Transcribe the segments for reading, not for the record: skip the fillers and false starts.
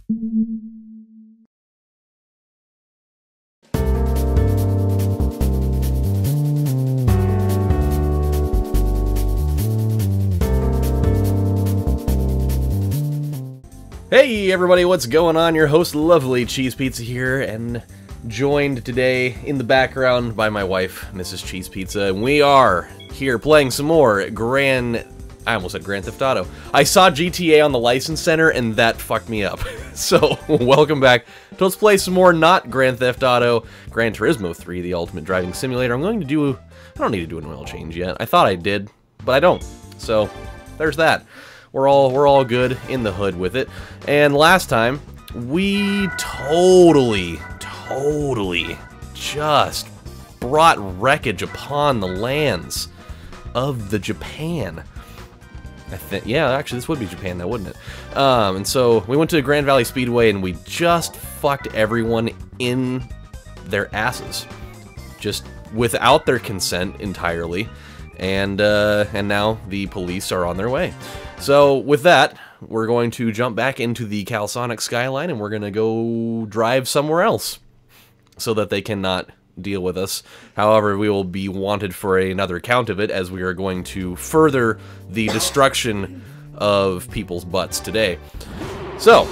Hey everybody, what's going on? Your host, LovelyCheesePizza here, and joined today in the background by my wife, Mrs. CheesePizza, and we are here playing some more I almost said Grand Theft Auto. I saw GTA on the License Center, and that fucked me up. So, welcome back. So let's play some more not Grand Theft Auto, Gran Turismo 3, the ultimate driving simulator. I don't need to do an oil change yet. I thought I did, but I don't. So, there's that. We're all good in the hood with it. And last time, we totally just brought wreckage upon the lands of the Japan. I think, yeah, actually this would be Japan now, wouldn't it? And so we went to Grand Valley Speedway and we just fucked everyone in their asses. Just without their consent entirely. And now the police are on their way. So, with that, we're going to jump back into the Calsonic skyline, and we're going to go drive somewhere else, so that they cannot deal with us. However, we will be wanted for another count of it, as we are going to further the destruction of people's butts today. So,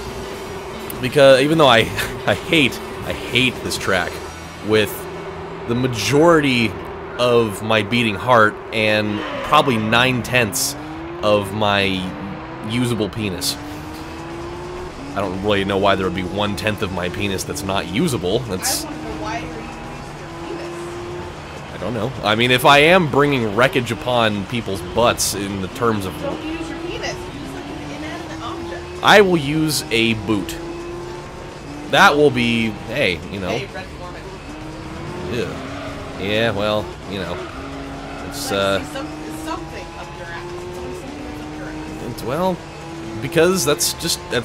because even though I hate this track with the majority of my beating heart and probably 9/10 of my usable penis. I don't really know why there would be 1/10 of my penis that's not usable. That's. I want to know why you're using your penis. I don't know. I mean, if I am bringing wreckage upon people's butts in the terms of. Don't use your penis. Use like an inanimate object. I will use a boot. That will be. Hey, you know. Hey, Red Foreman. Yeah. Yeah. Well, you know. It's something up your ass. Well, because that's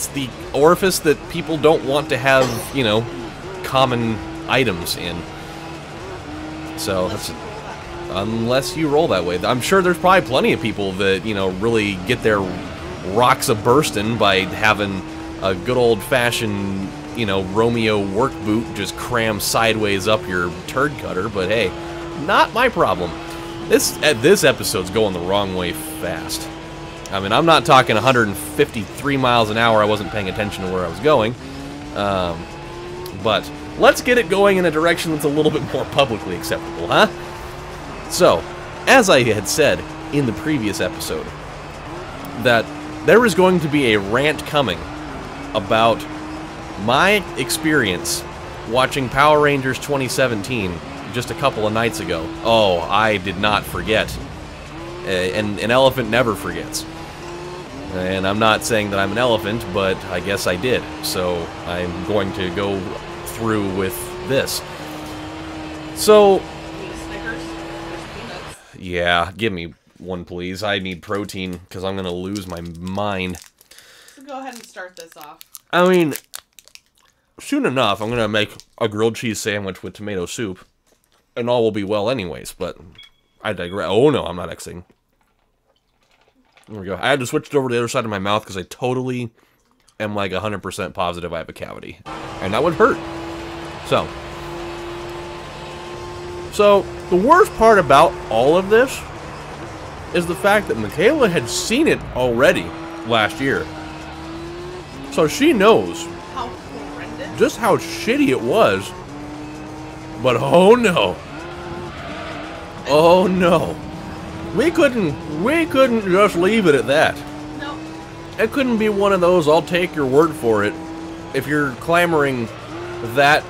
the orifice that people don't want to have, you know, common items in. So that's unless you roll that way. I'm sure there's probably plenty of people that, you know, really get their rocks a-burstin' by having a good old-fashioned, you know, Romeo work boot just cram sideways up your turd cutter, but hey, not my problem. This episode's going the wrong way fast. I mean, I'm not talking 153 miles an hour. I wasn't paying attention to where I was going. But let's get it going in a direction that's a little bit more publicly acceptable, huh? So, as I had said in the previous episode, that there is going to be a rant coming about my experience watching Power Rangers 2017 just a couple of nights ago. Oh, I did not forget. And an elephant never forgets. And I'm not saying that I'm an elephant, but I guess I did. So I'm going to go through with this. So, yeah, give me one, please. I need protein, because I'm going to lose my mind. So go ahead and start this off. I mean, soon enough, I'm going to make a grilled cheese sandwich with tomato soup. And all will be well anyways, but I digress. Oh no, I'm not Xing. There we go. I had to switch it over to the other side of my mouth because I totally am like 100% positive I have a cavity. And that would hurt. So, the worst part about all of this is the fact that Michaela had seen it already last year. So she knows How horrendous. just how shitty it was. But oh no. Oh no. We couldn't just leave it at that. No. It couldn't be one of those, I'll take your word for it, if you're clamoring that,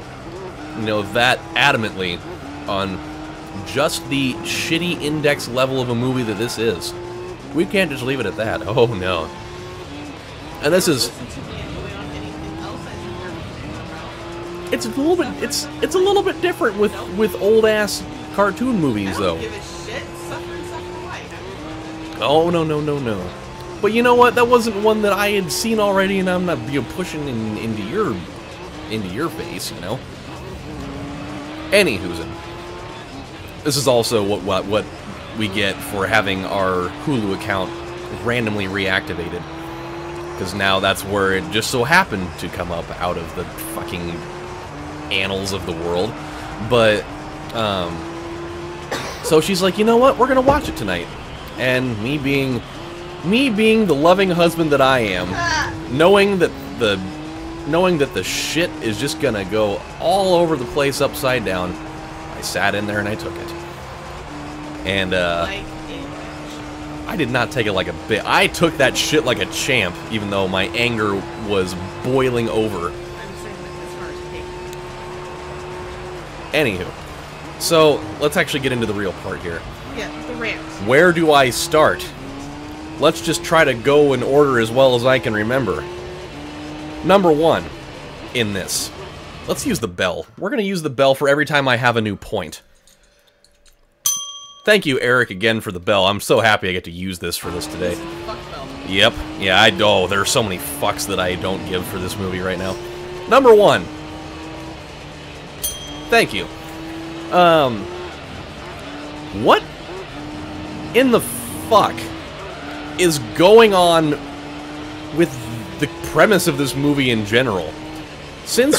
you know, that adamantly on just the shitty index level of a movie that this is. We can't just leave it at that. Oh no. And this is... It's a little bit, it's a little bit different with old ass cartoon movies though. I don't give a shit. Suffer and suffer white. Oh no. But you know what? That wasn't one that I had seen already, and I'm not pushing into your face, you know. Anywho's, this is also what we get for having our Hulu account randomly reactivated. because now that's where it just so happened to come up out of the fucking annals of the world. But, so she's like, you know what, we're gonna watch it tonight. And me being the loving husband that I am, knowing that the shit is just gonna go all over the place upside down, I sat in there and I took it. And, Like I did not take it like a bit. I took that shit like a champ, even though my anger was boiling over. I'm saying that it's hard to take. Anywho, so let's actually get into the real part here. Yeah, the rant. Where do I start? Let's just try to go in order as well as I can remember. Number 1 in this. Let's use the bell. We're going to use the bell for every time I have a new point. Thank you, Eric, again for the bell. I'm so happy I get to use this for this today. This is the fuck bell. Yep. Yeah, I know. There are so many fucks that I don't give for this movie right now. Number 1. Thank you. What in the fuck is going on with the premise of this movie in general? Since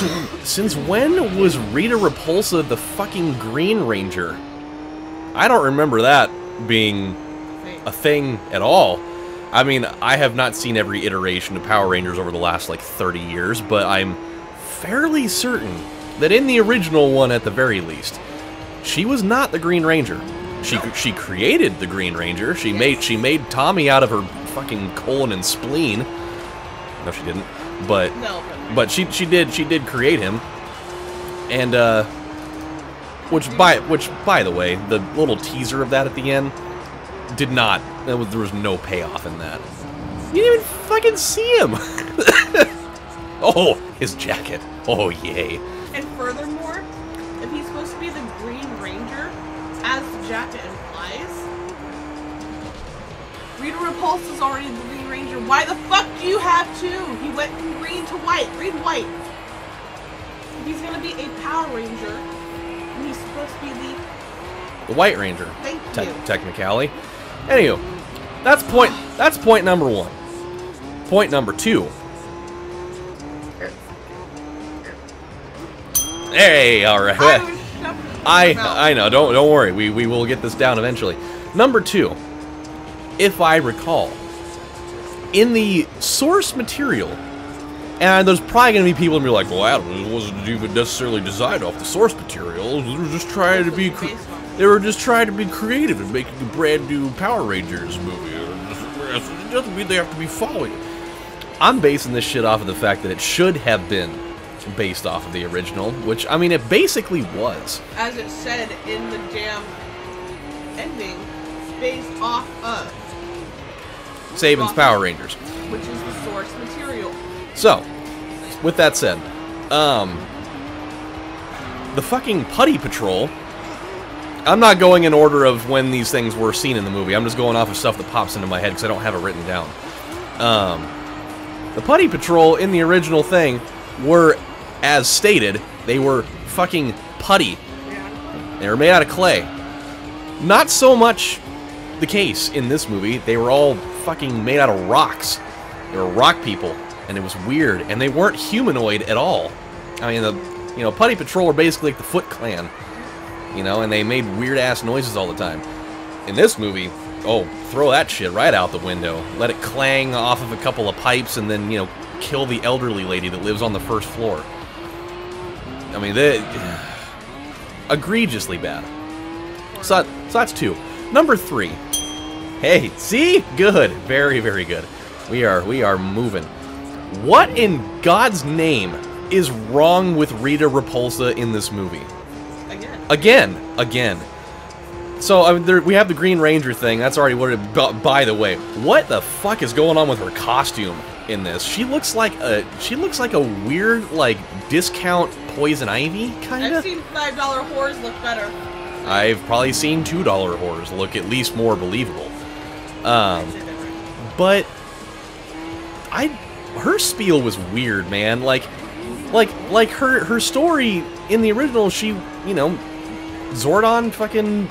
when was Rita Repulsa the fucking Green Ranger? I don't remember that being a thing at all. I mean, I have not seen every iteration of Power Rangers over the last, like, 30 years, but I'm fairly certain that in the original one, at the very least, she was not the Green Ranger. She created the Green Ranger. She made Tommy out of her fucking colon and spleen. No, she didn't. But but she did create him. And which by the way, the little teaser of that at the end did not. There was no payoff in that. You didn't even fucking see him. Oh, his jacket. Oh, yay. And furthermore, if he's supposed to be the Green Ranger, as the jacket implies, Rita Repulsa is already the Green Ranger. Why the fuck do you have two? He went from green to white. Green, white. If he's gonna be a Power Ranger, and he's supposed to be the White Ranger. Thank you. Technically. Anywho, that's point number 1. Point number 2. Hey, all right. I know. Don't worry. We will get this down eventually. Number 2. If I recall, in the source material, and there's probably going to be people who be like, well, Adam, it wasn't even necessarily designed off the source material. They were just trying to be creative and making a brand new Power Rangers movie. It doesn't mean they have to be following it. I'm basing this shit off of the fact that it should have been based off of the original, which, I mean, it basically was. As it said in the damn ending, based off of Saban's Power Rangers. Which is the source material. So, with that said, the fucking Putty Patrol, I'm not going in order of when these things were seen in the movie. I'm just going off of stuff that pops into my head because I don't have it written down. The Putty Patrol in the original thing were, as stated, they were fucking putty. They were made out of clay. Not so much the case in this movie. They were all fucking made out of rocks. They were rock people, and it was weird, and they weren't humanoid at all. I mean, Putty Patrol are basically like the Foot Clan, and they made weird-ass noises all the time. In this movie, oh, throw that shit right out the window. Let it clang off of a couple of pipes, and then, kill the elderly lady that lives on the first floor. I mean, egregiously bad. So that's 2. Number 3. Hey, see? Good. Very, very good. We are moving. What in God's name is wrong with Rita Repulsa in this movie? Again. So we have the Green Ranger thing. That's already what it. By the way, what the fuck is going on with her costume in this? She looks like a weird, like, discount Poison Ivy kind of. I've seen $5 whores look better. I've probably seen $2 whores look at least more believable. But her spiel was weird, man. Like her story in the original, she, Zordon fucking,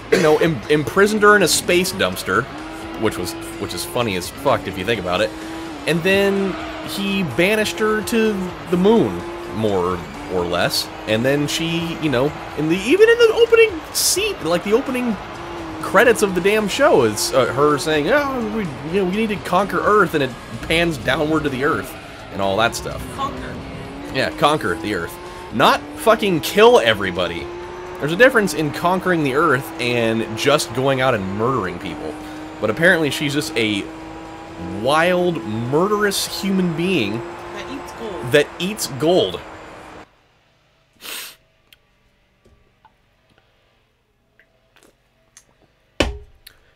imprisoned her in a space dumpster, which is funny as fuck if you think about it. And then he banished her to the moon, more or less, and then she, you know, even in the opening scene, like the opening credits of the damn show, is her saying, "Oh, we need to conquer Earth," and it pans downward to the Earth and all that stuff. Conquer. Yeah, conquer the Earth, not fucking kill everybody. There's a difference in conquering the Earth and just going out and murdering people. But apparently, she's just a wild, murderous human being That eats gold. that eats gold.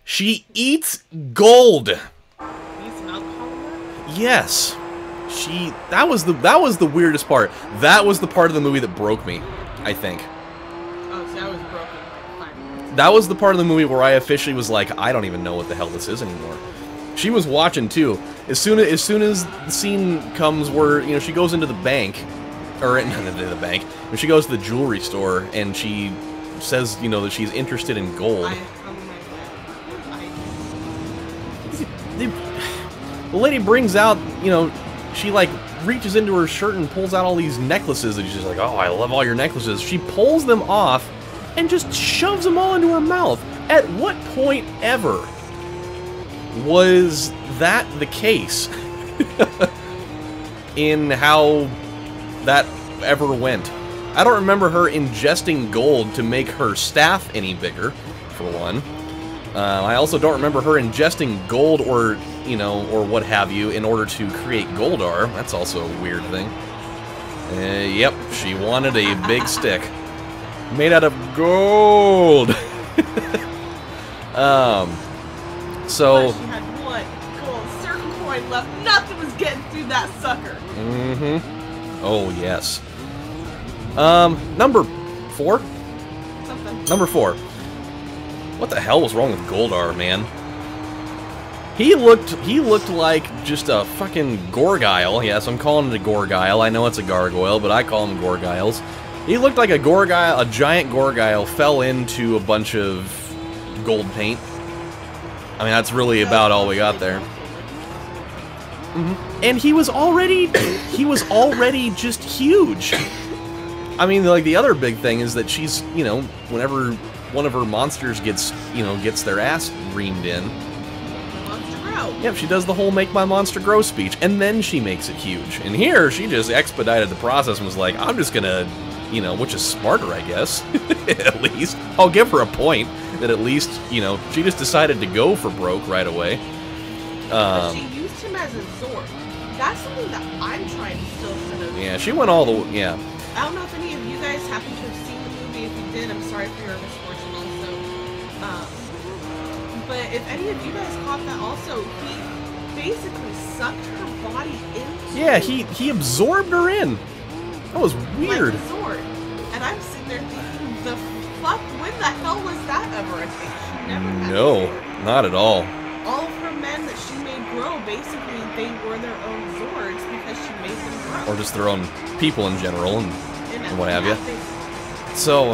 She eats gold. Eats an alcohol? Yes. That was the weirdest part. That was the part of the movie that broke me, I think. Oh, so I was broken. Fine. That was the part of the movie where I officially was like, I don't even know what the hell this is anymore. She was watching too. As soon as the scene comes where, you know, she goes into the bank, or not into the bank, when she goes to the jewelry store and she says, you know, that she's interested in gold. The lady brings out, you know, she like reaches into her shirt and pulls out all these necklaces and she's like, "Oh, I love all your necklaces." She pulls them off and just shoves them all into her mouth. At what point ever was that the case in how that ever went? I don't remember her ingesting gold to make her staff any bigger, for one. I also don't remember her ingesting gold or, you know, or what have you in order to create Goldar. That's also a weird thing. Yep, she wanted a big stick. Made out of gold! So... But she had one gold circle coin left. Nothing was getting through that sucker. Mm-hmm. Oh, yes. Number 4? Something. Number 4. What the hell was wrong with Goldar, man? He looked like just a fucking Gorgile. Yes, I'm calling it a Gorgile. I know it's a gargoyle, but I call them Gorgiles. He looked like a Gorgile, a giant Gorgile fell into a bunch of gold paint. I mean, that's really about all we got there. Mm-hmm. And he was already just huge. I mean, like, the other big thing is that she's, you know, whenever one of her monsters gets their ass reamed in. Monster grow. Yep, she does the whole "make my monster grow" speech, and then she makes it huge. And here, she just expedited the process and was like, "I'm just gonna," you know, which is smarter, I guess. At least I'll give her a point that at least, you know, she just decided to go for broke right away. But she used him as a Zord. That's something that I'm trying to still sort of. Yeah, she went all the yeah. I don't know if any of you guys happen to have seen the movie. If you did, I'm sorry for your misfortune also. But if any of you guys caught that also, he basically sucked her body into... Yeah, he absorbed her in. That was weird. Like a Zord. And I'm sitting there thinking, the fuck, when the hell was that ever a thing? She never had a No, Zord. not at all. All of her men that she made grow, basically, they were their own Zords because she made them grow. Or just their own people in general and what have you. They, So,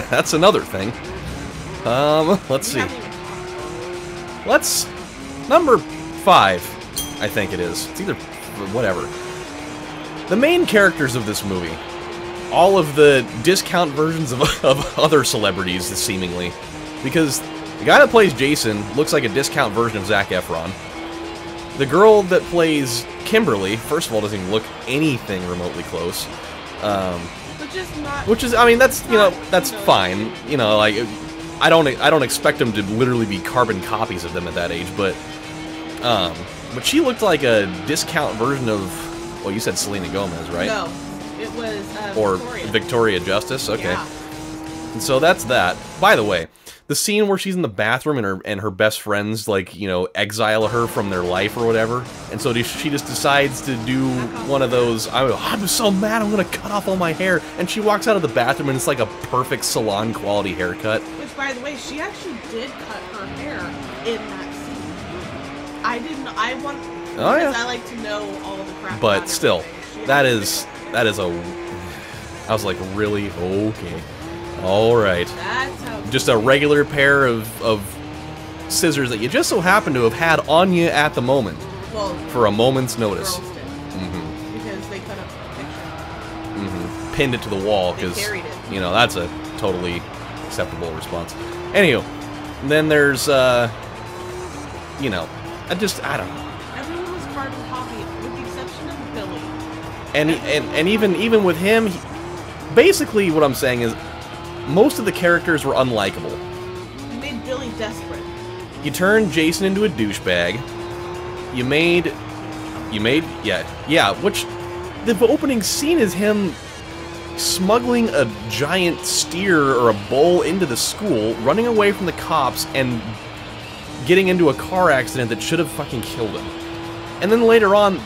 that's another thing. Let's see. Number 5, I think it is. It's either, whatever. The main characters of this movie. All of the discount versions of other celebrities, seemingly. Because the guy that plays Jason looks like a discount version of Zac Efron. The girl that plays Kimberly, first of all, doesn't even look anything remotely close. Which is, I mean, that's, you know, that's fine. You know, like, I don't expect them to literally be carbon copies of them at that age, but she looked like a discount version of, well, you said Selena Gomez, right? No, it was or Victoria Justice. Okay. Yeah. And so that's that. By the way, the scene where she's in the bathroom and her best friends, like, you know, exile her from their life or whatever, and so she just decides to do one of those, I'm so mad, I'm gonna cut off all my hair, and she walks out of the bathroom and it's like a perfect salon quality haircut. Which, by the way, she actually did cut her hair in that scene. I want, because I like to know all the crap. But still, that is I was like, really? Okay. Alright. That's how... Just a regular pair of scissors that you just so happen to have had on you at the moment. Well, for a moment's notice. Girls did. Because they cut up a picture. Pinned it to the wall They because, carried it. you know, that's a totally acceptable response. Anywho, then there's, you know, I don't know. Everyone was carbon copy, with the exception of Billy. And even with him, basically what I'm saying is most of the characters were unlikable. You made Billy desperate. You turned Jason into a douchebag. You made, yeah, which the opening scene is him smuggling a giant steer or a bull into the school, running away from the cops, and getting into a car accident that should have fucking killed him. And then later on,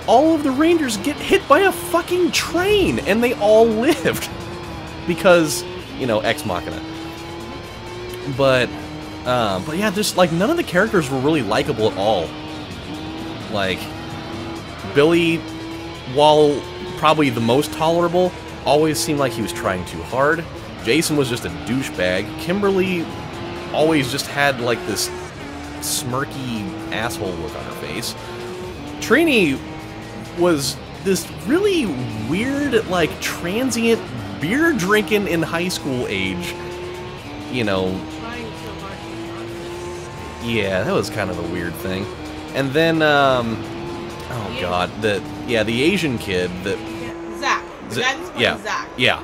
all of the Rangers get hit by a fucking train, and they all lived. Because, you know, Ex Machina. But yeah, just, like, none of the characters were really likable at all. Like, Billy, while probably the most tolerable, always seemed like he was trying too hard. Jason was just a douchebag. Kimberly always just had, like, this smirky asshole look on her face. Trini was this really weird, like, transient, beer-drinking in high school age, you know. Trying so hard to be confident. Yeah, that was kind of a weird thing. And then, oh god, the Asian kid that... Yeah, Zach. The guy that's playing Zach. Yeah.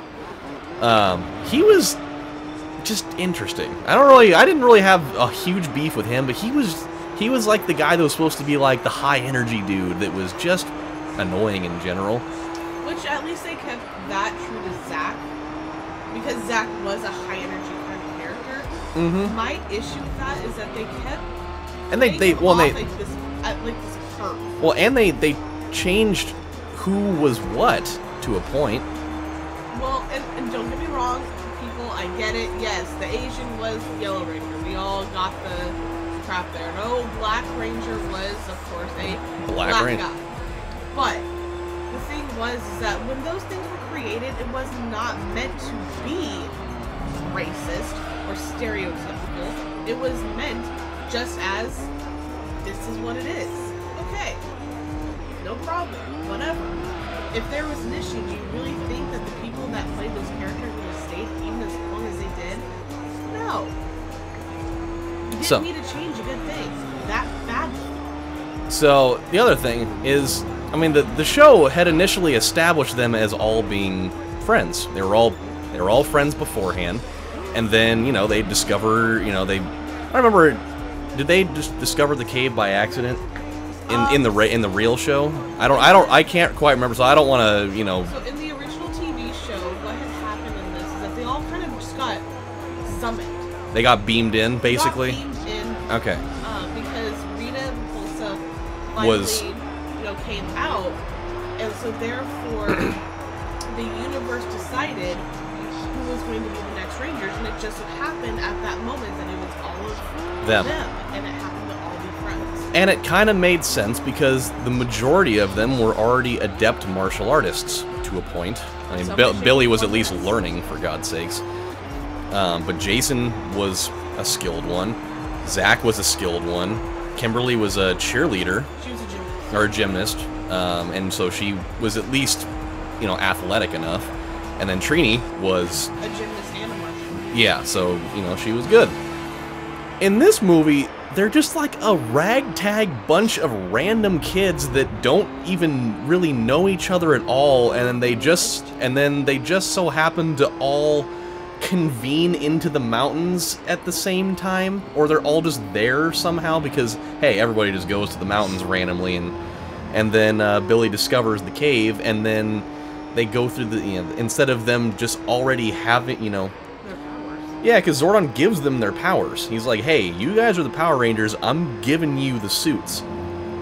He was just interesting. I didn't really have a huge beef with him, but he was like the guy that was supposed to be like the high energy dude that was just annoying in general. Which at least they kept that true to Zach, because Zach was a high energy kind of character. Mm-hmm. My issue with that is that they kept and they changed who was what to a point. Well, and don't get me wrong, people, I get it. Yes, the Asian was the Yellow Ranger. We all got the crap there. No, Black Ranger was, of course, a black Ranger guy. But the thing was is that when those things were created, it was not meant to be racist or stereotypical. It was meant just as this is what it is. Okay, no problem, whatever. If there was an issue, do you really think that the people that played those characters would have stayed even as long as they did? No. You didn't need to change a good thing that badly. So the other thing is, I mean, the show had initially established them as all being friends. They were all friends beforehand, and then, you know, they discover, you know, I remember, did they just discover the cave by accident in the real show? I can't quite remember, so I don't want to, you know. So in the original TV show, what had happened in this is that they all kind of just got summoned. They got beamed in, basically. They got beamed in. Okay. Because Rita Repulsa finally, you know, came out, and so therefore the universe decided who was going to be the next Rangers, and it just so happened at that moment that it was all of them, and it happened to all be friends. And it kind of made sense because the majority of them were already adept martial artists to a point. I mean, Billy was at least learning, for God's sakes. But Jason was a skilled one. Zach was a skilled one. Kimberly was a cheerleader. She was a gymnast. Or a gymnast. And so she was at least, you know, athletic enough. And then Trini was a gymnast and a martial. Yeah, so, you know, she was good. In this movie, they're just like a ragtag bunch of random kids that don't even really know each other at all, and then they just so happen to all convene into the mountains at the same time, or they're all just there somehow because, hey, everybody just goes to the mountains randomly, and then Billy discovers the cave, and then they go through the, you know, instead of them just already having, you know, their powers. Yeah, because Zordon gives them their powers. He's like, hey, you guys are the Power Rangers, I'm giving you the suits.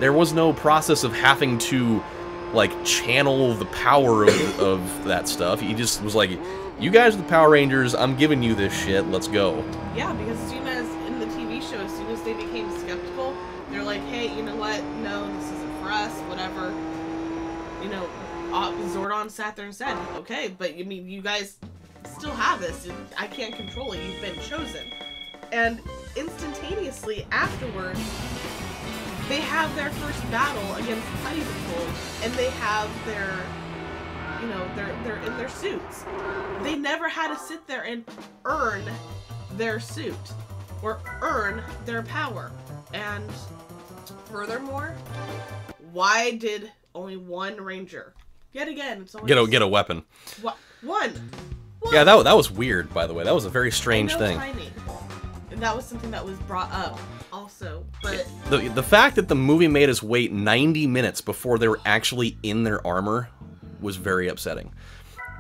There was no process of having to, like, channel the power of that stuff. He just was like, you guys are the Power Rangers, I'm giving you this shit, let's go. Yeah, because as soon as, in the TV show, as soon as they became skeptical, they're like, hey, you know what, no, this isn't for us, whatever. You know, Zordon sat there and said, okay, but I mean, you guys still have this. I can't control it. You've been chosen. And instantaneously afterwards, they have their first battle against Titanfall, and they have their, you know, they're in their suits. They never had to sit there and earn their suit or earn their power. And furthermore, why did only one ranger? Yet again, it's only get a weapon. One. Yeah, that was weird, by the way. That was a very strange thing. Tiny. And that was something that was brought up also. But the fact that the movie made us wait 90 minutes before they were actually in their armor was very upsetting.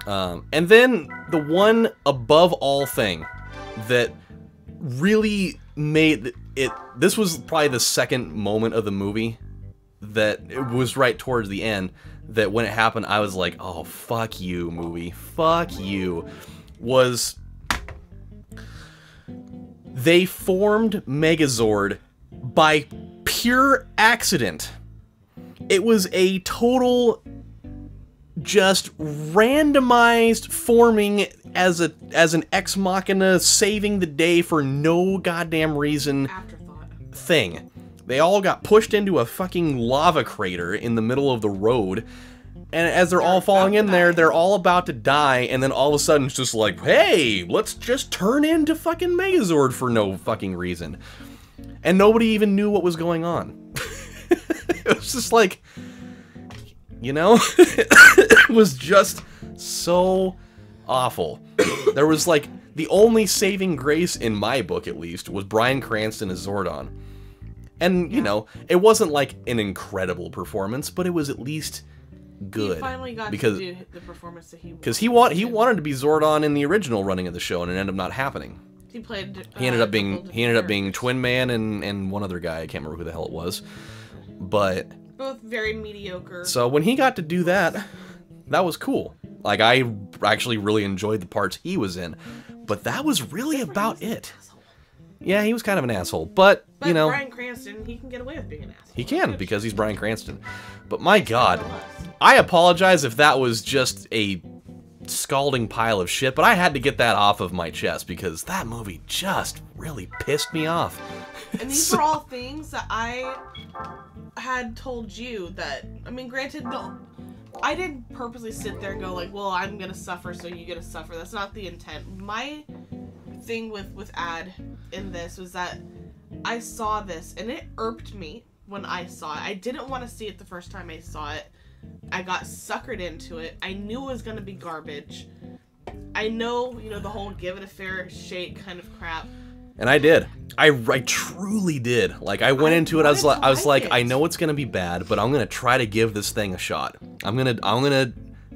And then the one above all thing that really made it, this was probably the second moment of the movie that it was right towards the end, that when it happened I was like, oh fuck you movie, fuck you, was they formed Megazord by pure accident. It was a total just randomized forming as an ex machina saving the day for no goddamn reason thing. They all got pushed into a fucking lava crater in the middle of the road, and as they're all falling in there, they're all about to die, and then all of a sudden it's just like, hey, let's just turn into fucking Megazord for no fucking reason. And nobody even knew what was going on. It was just like, you know, it was just so awful. There was like, the only saving grace in my book, at least, was Bryan Cranston as Zordon. And, you know, it wasn't like an incredible performance, but it was at least good. He finally got to do the performance that he wanted. Because he wanted to be Zordon in the original running of the show, and it ended up not happening. He played. He ended up being Twin Man and one other guy. I can't remember who the hell it was, but both very mediocre. So when he got to do that, that was cool. Like, I actually really enjoyed the parts he was in, but that was really about it. Yeah, he was kind of an asshole, but you know, Bryan Cranston, he can get away with being an asshole. He can, because he's Bryan Cranston. But my God, I apologize if that was just a scalding pile of shit, but I had to get that off of my chest because that movie just really pissed me off. And these were all things that I had told you that, I mean, granted, no, I didn't purposely sit there and go like, well, I'm gonna suffer, so you're gonna suffer. That's not the intent. My thing with Ad in this was that I saw this and it irked me when I saw it. I didn't want to see it the first time I saw it. I got suckered into it. I knew it was gonna be garbage. I know, you know, the whole give it a fair shake kind of crap. And I did. I truly did. Like, I went into it, I was like, I know it's gonna be bad, but I'm gonna try to give this thing a shot. I'm gonna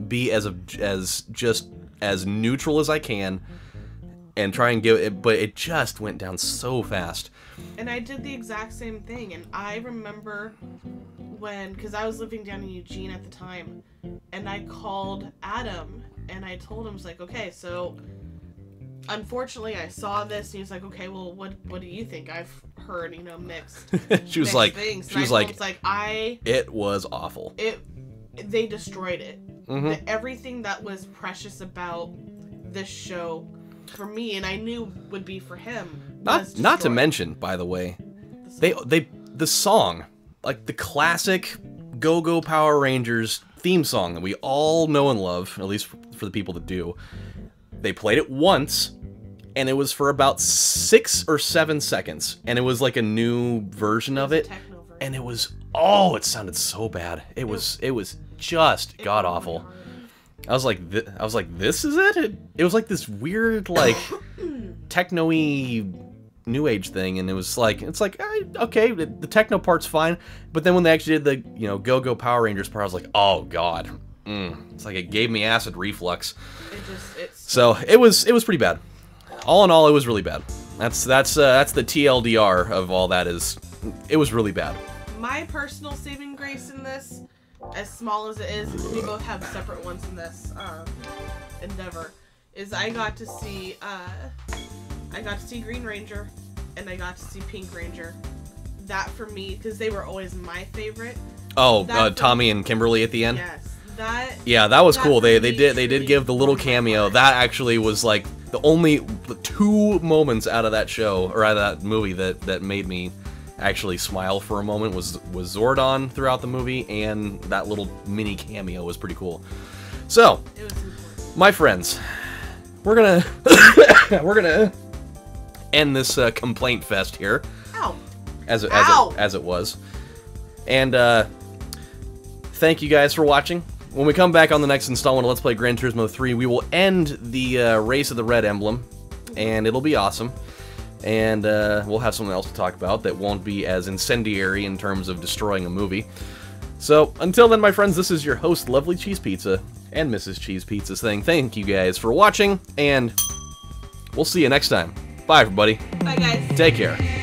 be as just as neutral as I can and try and give it, but it just went down so fast. And I did the exact same thing, and I remember when, because I was living down in Eugene at the time, and I called Adam, and I told him, I was like, okay, so unfortunately I saw this, and he was like, okay, well, what do you think? I've heard, you know, mixed she was like, things. She was like, it was awful. They destroyed it. Mm-hmm. Everything that was precious about this show for me, and I knew would be for him. Not to mention, by the way, the song, like the classic Go-Go Power Rangers theme song that we all know and love, at least for the people that do. They played it once, and it was for about 6 or 7 seconds, and it was like a new version of it, and it was, oh, it sounded so bad. It was just god awful. I was like, this is it? It was like this weird, like, techno-y new age thing, and it's like, okay, the techno part's fine, but then when they actually did the, you know, Go-Go Power Rangers part, I was like, oh god, it's like it gave me acid reflux. So it was pretty bad. All in all, it was really bad. That's the TLDR of all that is, it was really bad. My personal saving grace in this, as small as it is, we both have separate ones in this endeavor, is I got to see Green Ranger, and I got to see Pink Ranger. That for me, because they were always my favorite. Oh, Tommy and Kimberly at the end. Yes, that was cool. They did give the little cameo. That actually was like the only 2 moments out of that show, or out of that movie, that made me actually smile for a moment was Zordon throughout the movie, and that little mini cameo was pretty cool. So, It was important. my friends, we're gonna we're gonna end this complaint fest here, Ow. as Ow. it was, and thank you guys for watching. When we come back on the next installment of Let's Play Gran Turismo 3, we will end the race of the red emblem, and it'll be awesome. And we'll have something else to talk about that won't be as incendiary in terms of destroying a movie. So, until then, my friends, this is your host, Lovely Cheese Pizza, and Mrs. Cheese Pizza saying thank you guys for watching, and we'll see you next time. Bye, everybody. Bye, guys. Take care.